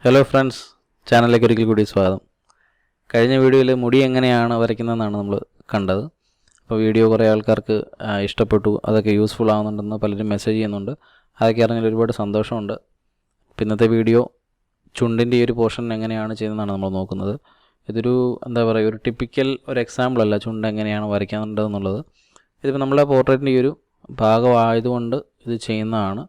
Hello friends, ചാനലിലേക്ക് ഒരിക്കൽ കൂടി സ്വാഗതം. കഴിഞ്ഞ വീഡിയോയിൽ മുടി എങ്ങനെയാണ് വരയ്ക്കുന്നതെന്നാണ് നമ്മൾ കണ്ടത്. അപ്പോൾ വീഡിയോ കുറേ ആൾക്കാർക്ക് ഇഷ്ടപ്പെട്ടു, അതൊക്കെ യൂസ്ഫുൾ ആകുന്നുണ്ടെന്ന് പലരും മെസ്സേജ് ചെയ്യുന്നുണ്ട്. അതൊക്കെ അറിഞ്ഞാൽ ഒരുപാട് സന്തോഷമുണ്ട്. ഇന്നത്തെ വീഡിയോ ചുണ്ടിൻ്റെ ഈ ഒരു പോർഷൻ എങ്ങനെയാണ് ചെയ്യുന്നതെന്നാണ് നമ്മൾ നോക്കുന്നത്. ഇതൊരു ഒരു ടിപ്പിക്കൽ ഒരു എക്സാമ്പിൾ അല്ല ചുണ്ട് എങ്ങനെയാണ് വരയ്ക്കേണ്ടതെന്നുള്ളത്. ഇതിപ്പോൾ നമ്മളെ പോർട്രേറ്റിൻ്റെ ഈ ഒരു ഭാഗമായതുകൊണ്ട് ഇത് ചെയ്യുന്നതാണ്.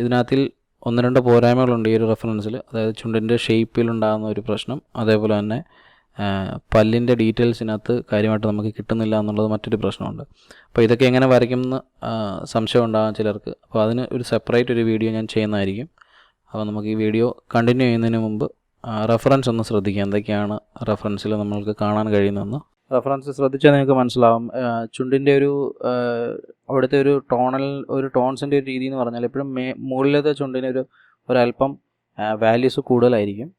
ഇതിനകത്തിൽ ഒന്ന് രണ്ട് പോരായ്മകളുണ്ട് ഈ ഒരു റെഫറൻസിൽ. അതായത് ചുണ്ടിൻ്റെ ഷേപ്പിലുണ്ടാകുന്ന ഒരു പ്രശ്നം, അതേപോലെ തന്നെ പല്ലിൻ്റെ ഡീറ്റെയിൽസിനകത്ത് കാര്യമായിട്ട് നമുക്ക് കിട്ടുന്നില്ല എന്നുള്ളത് മറ്റൊരു പ്രശ്നമുണ്ട്. അപ്പോൾ ഇതൊക്കെ എങ്ങനെ വരയ്ക്കുമെന്ന് സംശയം ഉണ്ടാകാം ചിലർക്ക്. അപ്പോൾ അതിന് ഒരു സെപ്പറേറ്റ് ഒരു വീഡിയോ ഞാൻ ചെയ്യുന്നതായിരിക്കും. അപ്പോൾ നമുക്ക് ഈ വീഡിയോ കണ്ടിന്യൂ ചെയ്യുന്നതിന് മുമ്പ് റെഫറൻസ് ഒന്ന് ശ്രദ്ധിക്കുക. എന്തൊക്കെയാണ് റെഫറൻസിൽ നമ്മൾക്ക് കാണാൻ കഴിയുന്നതെന്ന്. റെഫറൻസ് ശ്രദ്ധിച്ചാൽ നിങ്ങൾക്ക് മനസ്സിലാവും. ചുണ്ടിൻ്റെ ഒരു അവിടുത്തെ ഒരു ടോൺസിൻ്റെ ഒരു രീതി എന്ന് പറഞ്ഞാൽ എപ്പോഴും മുകളിലത്തെ ചുണ്ടിന് ഒരല്പം വാല്യൂസ് കൂടുതലായിരിക്കും.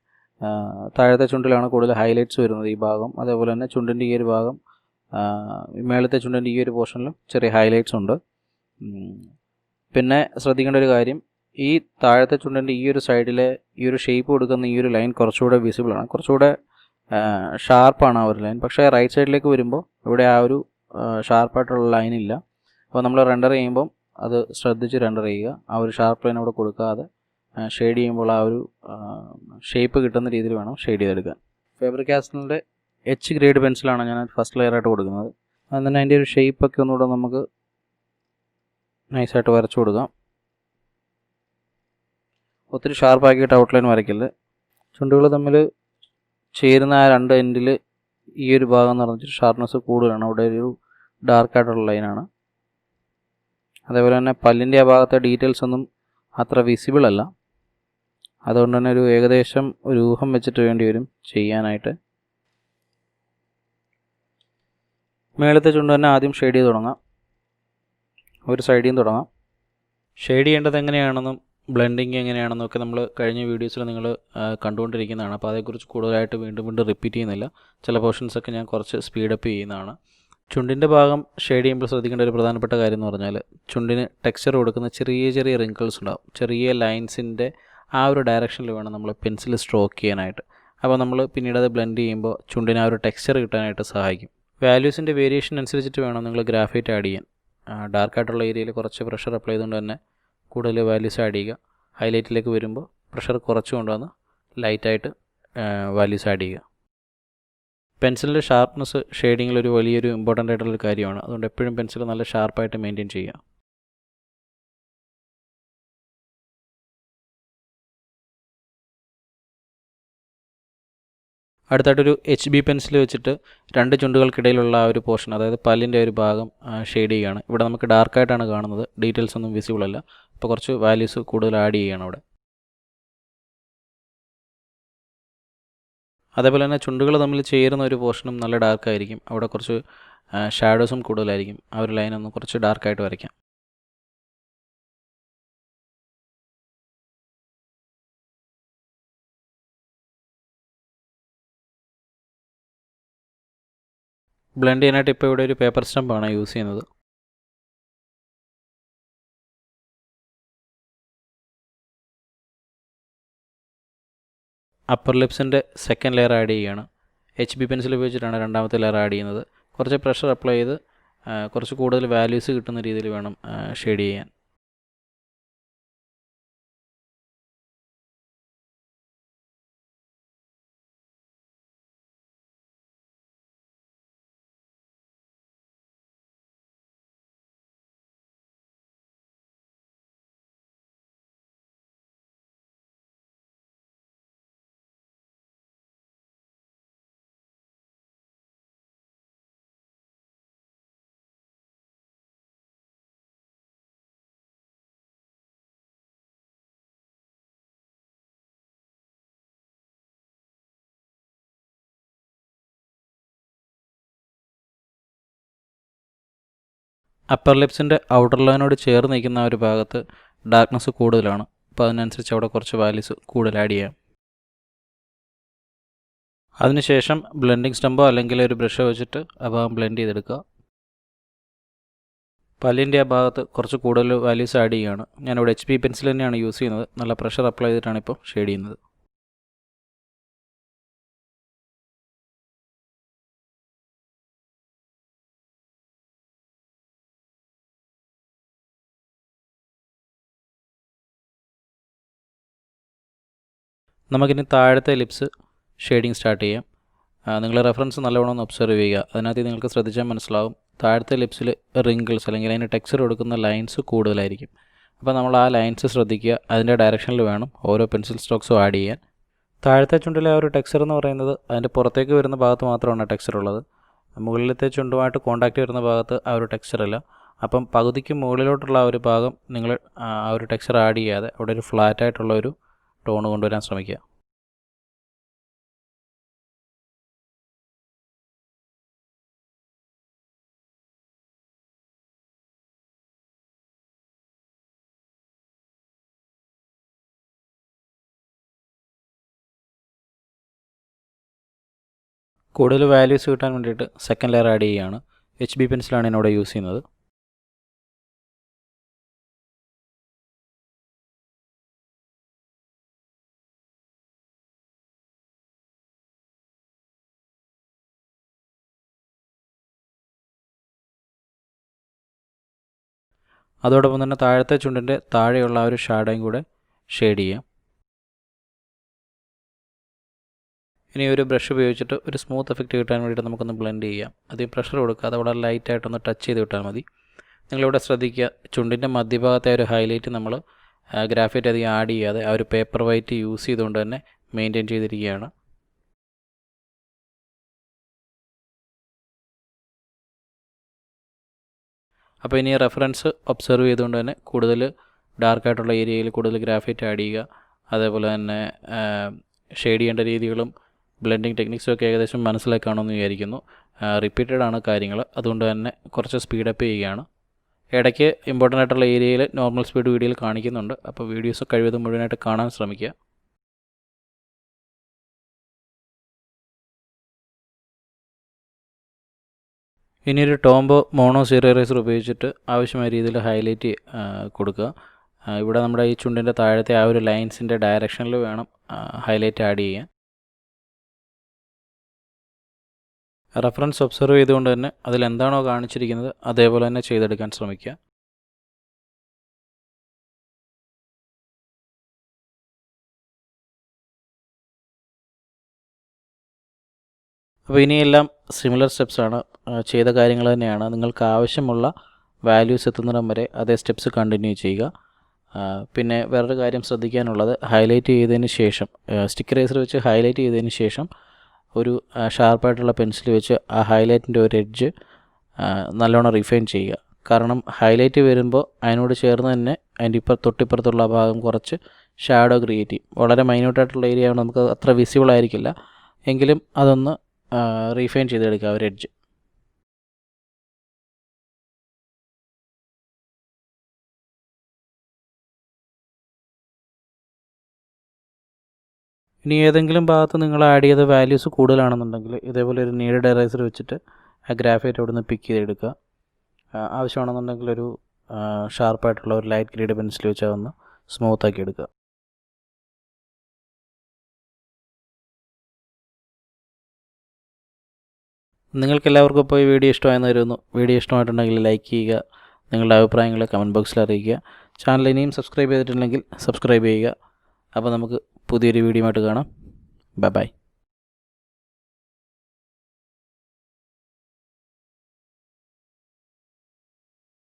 താഴത്തെ ചുണ്ടിലാണ് കൂടുതൽ ഹൈലൈറ്റ്സ് വരുന്നത് ഈ ഭാഗം. അതേപോലെ തന്നെ ചുണ്ടിൻ്റെ ഈ ഒരു ഭാഗം, മേളത്തെ ചുണ്ടിൻ്റെ ഈ ഒരു പോർഷനിലും ചെറിയ ഹൈലൈറ്റ്സ് ഉണ്ട്. പിന്നെ ശ്രദ്ധിക്കേണ്ട ഒരു കാര്യം, ഈ താഴത്തെ ചുണ്ടിൻ്റെ ഈ ഒരു സൈഡിലെ ഈ ഒരു ഷേപ്പ് കൊടുക്കുന്ന ഈ ഒരു ലൈൻ കുറച്ചുകൂടെ വിസിബിളാണ്, കുറച്ചുകൂടെ ഷാർപ്പാണ് ആ ഒരു ലൈൻ. പക്ഷേ റൈറ്റ് സൈഡിലേക്ക് വരുമ്പോൾ ഇവിടെ ആ ഒരു ഷാർപ്പായിട്ടുള്ള ലൈൻ ഇല്ല. അപ്പോൾ നമ്മൾ റെൻഡർ ചെയ്യുമ്പം അത് ശ്രദ്ധിച്ച് റെൻഡർ ചെയ്യുക. ആ ഒരു ഷാർപ്പ് ലൈൻ അവിടെ കൊടുക്കാതെ ഷെയ്ഡ് ചെയ്യുമ്പോൾ ആ ഒരു ഷേപ്പ് കിട്ടുന്ന രീതിയിൽ വേണം ഷെയ്ഡ് ചെയ്തെടുക്കാൻ. ഫാബ്രിക്-കാസ്റ്റലിൻ്റെ എച്ച് ഗ്രേഡ് പെൻസിലാണ് ഞാൻ ഫസ്റ്റ് ലെയറായിട്ട് കൊടുക്കുന്നത്. അതുതന്നെ അതിൻ്റെ ഒരു ഷേപ്പൊക്കെ ഒന്നുകൂടെ നമുക്ക് നൈസായിട്ട് വരച്ചു കൊടുക്കാം. ഒത്തിരി ഷാർപ്പാക്കിയിട്ട് ഔട്ട്ലൈൻ വരയ്ക്കരുത്. ചുണ്ടുകൾ തമ്മിൽ ചേരുന്ന ആ രണ്ട് എൻഡിൽ ഈ ഒരു ഭാഗം എന്ന് പറഞ്ഞിട്ട് ഷാർപ്നെസ് കൂടുതലാണ്. അവിടെ ഒരു ഡാർക്കായിട്ടുള്ള ലൈനാണ്. അതേപോലെ തന്നെ പല്ലിൻ്റെ ആ ഭാഗത്തെ ഡീറ്റെയിൽസ് ഒന്നും അത്ര വിസിബിൾ അല്ല. അതുകൊണ്ട് തന്നെ ഒരു ഏകദേശം ഒരു ഊഹം വെച്ചിട്ട് വേണ്ടി വരും ചെയ്യാനായിട്ട്. മേളത്തെ ചുണ്ട് തന്നെ ആദ്യം ഷെയ്ഡ് ചെയ്ത് തുടങ്ങാം. ഒരു സൈഡിൽ നിന്ന് തുടങ്ങാം. ഷെയ്ഡ് ചെയ്യേണ്ടത് എങ്ങനെയാണെന്നും ബ്ലെൻഡിങ് എങ്ങനെയാണെന്നൊക്കെ നമ്മൾ കഴിഞ്ഞ വീഡിയോസിൽ നിങ്ങൾ കണ്ടുകൊണ്ടിരിക്കുന്നതാണ്. അപ്പോൾ അതേക്കുറിച്ച് കൂടുതലായിട്ട് വീണ്ടും റിപ്പീറ്റ് ചെയ്യുന്നില്ല. ചില പോർഷൻസൊക്കെ ഞാൻ കുറച്ച് സ്പീഡപ്പ് ചെയ്യുന്നതാണ്. ചുണ്ടിൻ്റെ ഭാഗം ഷെയ്ഡ് ചെയ്യുമ്പോൾ ശ്രദ്ധിക്കേണ്ട ഒരു പ്രധാനപ്പെട്ട കാര്യം എന്ന് പറഞ്ഞാൽ, ചുണ്ടിന് ടെക്സ്ചർ കൊടുക്കുന്ന ചെറിയ ചെറിയ റിങ്കിൾസ് ഉണ്ടാവും. ചെറിയ ലൈൻസിൻ്റെ ആ ഒരു ഡയറക്ഷനിൽ വേണം നമ്മൾ പെൻസിൽ സ്ട്രോക്ക് ചെയ്യാനായിട്ട്. അപ്പോൾ നമ്മൾ പിന്നീട് അത് ബ്ലെൻഡ് ചെയ്യുമ്പോൾ ചുണ്ടിന് ആ ഒരു ടെക്സ്ചർ കിട്ടാനായിട്ട് സഹായിക്കും. വാല്യൂസിൻ്റെ വേരിയേഷൻ അനുസരിച്ചിട്ട് വേണം നിങ്ങൾ ഗ്രാഫൈറ്റ് ആഡ് ചെയ്യാൻ. ഡാർക്കായിട്ടുള്ള ഏരിയയിൽ കുറച്ച് പ്രഷർ അപ്ലൈ ചെയ്തുകൊണ്ട് തന്നെ കൂടുതൽ വാല്യൂസ് ആഡ് ചെയ്യുക. ഹൈലൈറ്റിലേക്ക് വരുമ്പോൾ പ്രഷർ കുറച്ച് കൊണ്ടുവന്ന് ലൈറ്റായിട്ട് വാല്യൂസ് ആഡ് ചെയ്യുക. പെൻസിലിൻ്റെ ഷാർപ്നെസ് ഷെയ്ഡിങ്ങിൽ ഒരു വലിയൊരു ഇമ്പോർട്ടൻ്റ് ആയിട്ടുള്ളൊരു കാര്യമാണ്. അതുകൊണ്ട് എപ്പോഴും പെൻസിൽ നല്ല ഷാർപ്പായിട്ട് മെയിൻറ്റെയിൻ ചെയ്യുക. അടുത്തായിട്ടൊരു HB പെൻസിൽ വെച്ചിട്ട് രണ്ട് ചുണ്ടുകൾക്കിടയിലുള്ള ആ ഒരു പോർഷൻ, അതായത് പല്ലിൻ്റെ ഒരു ഭാഗം ഷെയ്ഡ് ചെയ്യുകയാണ്. ഇവിടെ നമുക്ക് ഡാർക്കായിട്ടാണ് കാണുന്നത്, ഡീറ്റെയിൽസ് ഒന്നും വിസിബിൾ അല്ല. അപ്പോൾ കുറച്ച് വാല്യൂസ് കൂടുതൽ ആഡ് ചെയ്യുകയാണ് അവിടെ. അതേപോലെ തന്നെ ചുണ്ടുകൾ തമ്മിൽ ചേരുന്ന ഒരു പോർഷനും നല്ല ഡാർക്കായിരിക്കും. അവിടെ കുറച്ച് ഷാഡോസും കൂടുതലായിരിക്കും. ആ ഒരു ലൈനൊന്ന് കുറച്ച് ഡാർക്കായിട്ട് വരയ്ക്കാം. ബ്ലെൻഡ് ചെയ്യാനായിട്ട് ഇപ്പോൾ ഇവിടെ ഒരു പേപ്പർ സ്റ്റമ്പാണ് യൂസ് ചെയ്യുന്നത്. അപ്പർ ലിപ്സിൻ്റെ സെക്കൻഡ് ലെയർ ആഡ് ചെയ്യുകയാണ്. HB പെൻസിൽ ഉപയോഗിച്ചിട്ടാണ് രണ്ടാമത്തെ ലെയർ ആഡ് ചെയ്യുന്നത്. കുറച്ച് പ്രഷർ അപ്ലൈ ചെയ്ത് കുറച്ച് കൂടുതൽ വാല്യൂസ് കിട്ടുന്ന രീതിയിൽ വേണം ഷെയ്ഡ് ചെയ്യാൻ. അപ്പർ ലിപ്സിൻ്റെ ഔട്ടർ ലൈനോട് ചേർന്ന് നിൽക്കുന്ന ആ ഒരു ഭാഗത്ത് ഡാർക്ക്നെസ് കൂടുതലാണ്. അപ്പോൾ അതിനനുസരിച്ച് അവിടെ കുറച്ച് വാല്യൂസ് കൂടുതൽ ആഡ് ചെയ്യാം. അതിനുശേഷം ബ്ലെൻഡിങ് സ്റ്റമ്പോ അല്ലെങ്കിൽ ഒരു ബ്രഷോ വെച്ചിട്ട് ആ ഭാഗം ബ്ലെൻഡ് ചെയ്തെടുക്കുക. പല്ലിൻ്റെ ആ ഭാഗത്ത് കുറച്ച് കൂടുതൽ വാല്യൂസ് ആഡ് ചെയ്യുകയാണ്. ഞാനിവിടെ HB പെൻസിൽ തന്നെയാണ് യൂസ് ചെയ്യുന്നത്. നല്ല പ്രഷർ അപ്ലൈ ചെയ്തിട്ടാണ് ഇപ്പോൾ ഷെയ്ഡ് ചെയ്യുന്നത്. നമുക്കിനി താഴത്തെ ലിപ്സ് ഷെയ്ഡിങ് സ്റ്റാർട്ട് ചെയ്യാം. നിങ്ങൾ റെഫറൻസ് നല്ലവണ്ണം ഒന്ന് ഒബ്സർവ് ചെയ്യുക. അതിനകത്ത് നിങ്ങൾക്ക് ശ്രദ്ധിച്ചാൽ മനസ്സിലാവും താഴത്തെ ലിപ്സിൽ റിങ്കിൾസ് അല്ലെങ്കിൽ അതിന് ടെക്സ്ചർ കൊടുക്കുന്ന ലൈൻസ് കൂടുതലായിരിക്കും. അപ്പോൾ നമ്മൾ ആ ലൈൻസ് ശ്രദ്ധിക്കുക. അതിൻ്റെ ഡയറക്ഷനിൽ വേണം ഓരോ പെൻസിൽ സ്ട്രോക്സും ആഡ് ചെയ്യാൻ. താഴത്തെ ചുണ്ടിലെ ആ ഒരു ടെക്സ്ചർ എന്ന് പറയുന്നത് അതിൻ്റെ പുറത്തേക്ക് വരുന്ന ഭാഗത്ത് മാത്രമാണ് ടെക്സ്ചർ ഉള്ളത്. മുകളിലത്തെ ചുണ്ടുമായിട്ട് കോൺടാക്റ്റ് വരുന്ന ഭാഗത്ത് ആ ഒരു ടെക്സ്ചർ ഇല്ല. അപ്പം പകുതിക്ക് മുകളിലോട്ടുള്ള ആ ഒരു ഭാഗം നിങ്ങൾ ആ ഒരു ടെക്സ്ചർ ആഡ് ചെയ്യാതെ അവിടെ ഒരു ഫ്ലാറ്റായിട്ടുള്ള ഒരു ടോൺ കൊണ്ടുവരാൻ ശ്രമിക്കുക. കൂടുതൽ വാല്യൂസ് കിട്ടാൻ വേണ്ടിയിട്ട് സെക്കൻഡ് ലെയർ ആഡ് ചെയ്യുകയാണ്. HB പെൻസിലാണ് എന്നോട് യൂസ് ചെയ്യുന്നത്. അതോടൊപ്പം തന്നെ താഴത്തെ ചുണ്ടിൻ്റെ താഴെയുള്ള ആ ഒരു ഷാഡോയും കൂടെ ഷെയ്ഡ് ചെയ്യാം. ഇനി ഒരു ബ്രഷ് ഉപയോഗിച്ചിട്ട് ഒരു സ്മൂത്ത് എഫക്റ്റ് കിട്ടാൻ വേണ്ടിയിട്ട് നമുക്കൊന്ന് ബ്ലെൻഡ് ചെയ്യാം. അധികം പ്രഷർ കൊടുക്കാതെ അവിടെ ലൈറ്റായിട്ടൊന്ന് ടച്ച് ചെയ്ത് വിട്ടാൽ മതി. നിങ്ങളിവിടെ ശ്രദ്ധിക്കുക, ചുണ്ടിൻ്റെ മധ്യഭാഗത്തെ ഒരു ഹൈലൈറ്റ് നമ്മൾ ഗ്രാഫൈറ്റ് അധികം ആഡ് ചെയ്യാതെ ആ ഒരു പേപ്പർ വൈറ്റ് യൂസ് ചെയ്തുകൊണ്ട് തന്നെ മെയിൻറ്റെയിൻ ചെയ്തിരിക്കുകയാണ്. അപ്പോൾ ഇനി റെഫറൻസ് ഒബ്സർവ് ചെയ്തുകൊണ്ട് തന്നെ കൂടുതൽ ഡാർക്കായിട്ടുള്ള ഏരിയയിൽ കൂടുതൽ ഗ്രാഫൈറ്റ് ആഡ് ചെയ്യുക. അതേപോലെ തന്നെ ഷെയ്ഡ് ചെയ്യേണ്ട രീതികളും ബ്ലെൻഡിങ് ടെക്നിക്സും ഒക്കെ ഏകദേശം മനസ്സിലാക്കി കാണുമെന്ന് വിചാരിക്കുന്നു. റിപ്പീറ്റഡ് ആണ് കാര്യങ്ങൾ, അതുകൊണ്ട് തന്നെ കുറച്ച് സ്പീഡപ്പ് ചെയ്യുകയാണ്. ഇടയ്ക്ക് ഇമ്പോർട്ടൻ്റ് ആയിട്ടുള്ള ഏരിയയിൽ നോർമൽ സ്പീഡ് വീഡിയോയിൽ കാണിക്കുന്നുണ്ട്. അപ്പോൾ വീഡിയോസ് കഴിവതും മുഴുവനായിട്ട് കാണാൻ ശ്രമിക്കുക. ഇനിയൊരു ടോംബോ മോണോ സീറോ ഇറേസർ ഉപയോഗിച്ചിട്ട് ആവശ്യമായ രീതിയിൽ ഹൈലൈറ്റ് കൊടുക്കുക. ഇവിടെ നമ്മുടെ ഈ ചുണ്ടിൻ്റെ താഴത്തെ ആ ഒരു ലൈൻസിൻ്റെ ഡയറക്ഷനിൽ വേണം ഹൈലൈറ്റ് ആഡ് ചെയ്യാൻ. റെഫറൻസ് ഒബ്സർവ് ചെയ്തുകൊണ്ട് തന്നെ അതിലെന്താണോ കാണിച്ചിരിക്കുന്നത് അതേപോലെ തന്നെ ചെയ്തെടുക്കാൻ ശ്രമിക്കുക. അപ്പോൾ ഇനിയെല്ലാം സിമിലർ സ്റ്റെപ്സാണ്, ചെയ്ത കാര്യങ്ങൾ തന്നെയാണ്. നിങ്ങൾക്ക് ആവശ്യമുള്ള വാല്യൂസ് എത്തുന്നിടം വരെ അതേ സ്റ്റെപ്സ് കണ്ടിന്യൂ ചെയ്യുക. പിന്നെ വേറൊരു കാര്യം ശ്രദ്ധിക്കാനുള്ളത്, ഹൈലൈറ്റ് ചെയ്തതിന് ശേഷം സ്റ്റിക്ക് ഇറേസർ വെച്ച് ഹൈലൈറ്റ് ചെയ്തതിന് ശേഷം ഒരു ഷാർപ്പായിട്ടുള്ള പെൻസിൽ വെച്ച് ആ ഹൈലൈറ്റിൻ്റെ ഒരു എഡ്ജ് നല്ലോണം റിഫൈൻ ചെയ്യുക. കാരണം ഹൈലൈറ്റ് വരുമ്പോൾ അതിനോട് ചേർന്ന് തന്നെ അതിൻ്റെ തൊട്ടിപ്പുറത്തുള്ള ഭാഗം കുറച്ച് ഷാഡോ ക്രിയേറ്റ് ചെയ്യും. വളരെ മൈന്യൂട്ടായിട്ടുള്ള ഏരിയ ആണ്, നമുക്ക് അത്ര വിസിബിൾ ആയിരിക്കില്ല, എങ്കിലും അതൊന്ന് റീഫൈൻ ചെയ്തെടുക്കുക ഒരു എഡ്ജ്. ഇനി ഏതെങ്കിലും ഭാഗത്ത് നിങ്ങൾ ആഡ് ചെയ്ത വാല്യൂസ് കൂടുതലാണെന്നുണ്ടെങ്കിൽ ഇതേപോലെ ഒരു നീഡഡ് എറേസർ വെച്ചിട്ട് ആ ഗ്രാഫൈറ്റ് അവിടെ നിന്ന് പിക്ക് ചെയ്തെടുക്കുക. ആവശ്യമാണെന്നുണ്ടെങ്കിൽ ഒരു ഷാർപ്പായിട്ടുള്ള ഒരു ലൈറ്റ് ഗ്രേഡ് പെൻസിൽ വെച്ച് അതൊന്ന് സ്മൂത്താക്കി എടുക്കുക. നിങ്ങൾക്കെല്ലാവർക്കും ഇപ്പോൾ ഈ വീഡിയോ ഇഷ്ടമായെന്ന് കരുതുന്നു. വീഡിയോ ഇഷ്ടമായിട്ടുണ്ടെങ്കിൽ ലൈക്ക് ചെയ്യുക, നിങ്ങളുടെ അഭിപ്രായങ്ങൾ കമൻറ്റ് ബോക്സിൽ അറിയിക്കുക. ചാനൽ ഇനിയും സബ്സ്ക്രൈബ് ചെയ്തിട്ടില്ലെങ്കിൽ സബ്സ്ക്രൈബ് ചെയ്യുക. അപ്പോൾ നമുക്ക് പുതിയൊരു വീഡിയോ ആയിട്ട് കാണാം. Bye bye.